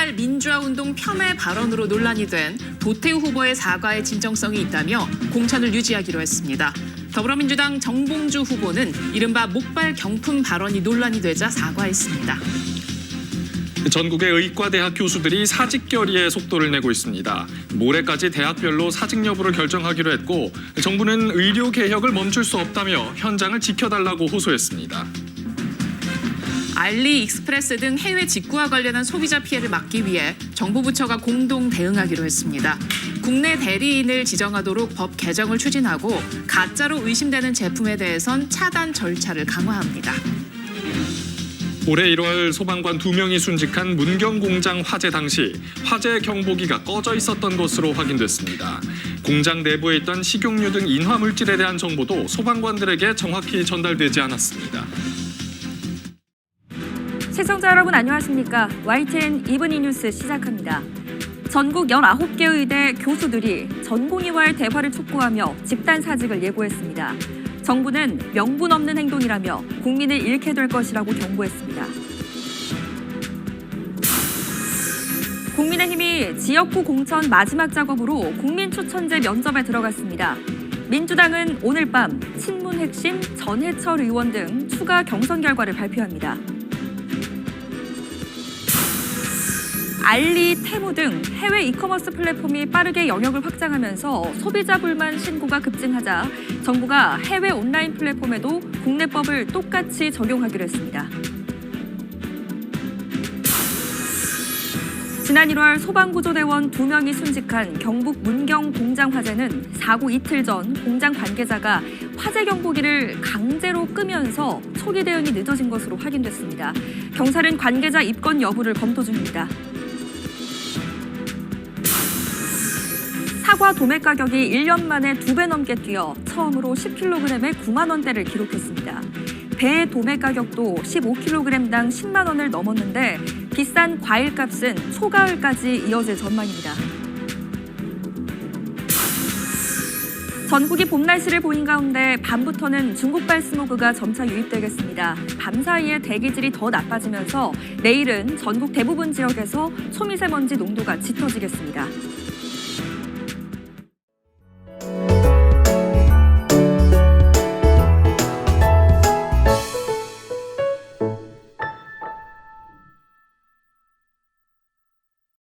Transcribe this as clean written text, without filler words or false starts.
#8 민주화운동 폄훼 발언으로 논란이 된 도태우 후보의 사과에 진정성이 있다며 공천을 유지하기로 했습니다. 더불어민주당 정봉주 후보는 이른바 목발 경품 발언이 논란이 되자 사과했습니다. 전국의 의과대학 교수들이 사직 결의에 속도를 내고 있습니다. 모레까지 대학별로 사직 여부를 결정하기로 했고 정부는 의료 개혁을 멈출 수 없다며 현장을 지켜달라고 호소했습니다. 알리익스프레스 등 해외 직구와 관련한 소비자 피해를 막기 위해 정부 부처가 공동 대응하기로 했습니다. 국내 대리인을 지정하도록 법 개정을 추진하고 가짜로 의심되는 제품에 대해선 차단 절차를 강화합니다. 올해 1월 소방관 2명이 순직한 문경 공장 화재 당시 화재 경보기가 꺼져 있었던 것으로 확인됐습니다. 공장 내부에 있던 식용유 등 인화 물질에 대한 정보도 소방관들에게 정확히 전달되지 않았습니다. 시청자 여러분 안녕하십니까? YTN 이브닝 뉴스 시작합니다. 전국 19개 의대 교수들이 전공의와의 대화를 촉구하며 집단 사직을 예고했습니다. 정부는 명분 없는 행동이라며 국민을 잃게 될 것이라고 경고했습니다. 국민의힘이 지역구 공천 마지막 작업으로 국민추천제 면접에 들어갔습니다. 민주당은 오늘 밤 친문 핵심 전해철 의원 등 추가 경선 결과를 발표합니다. 알리, 테무 등 해외 이커머스 플랫폼이 빠르게 영역을 확장하면서 소비자 불만 신고가 급증하자 정부가 해외 온라인 플랫폼에도 국내법을 똑같이 적용하기로 했습니다. 지난 1월 소방구조대원 2명이 순직한 경북 문경 공장 화재는 사고 이틀 전 공장 관계자가 화재 경보기를 강제로 끄면서 초기 대응이 늦어진 것으로 확인됐습니다. 경찰은 관계자 입건 여부를 검토 중입니다. 사과 도매 가격이 1년 만에 2배 넘게 뛰어 처음으로 10kg에 9만 원대를 기록했습니다. 배 도매 가격도 15kg당 10만 원을 넘었는데 비싼 과일값은 초가을까지 이어질 전망입니다. 전국이 봄 날씨를 보인 가운데 밤부터는 중국발 스모그가 점차 유입되겠습니다. 밤 사이에 대기질이 더 나빠지면서 내일은 전국 대부분 지역에서 초미세먼지 농도가 짙어지겠습니다.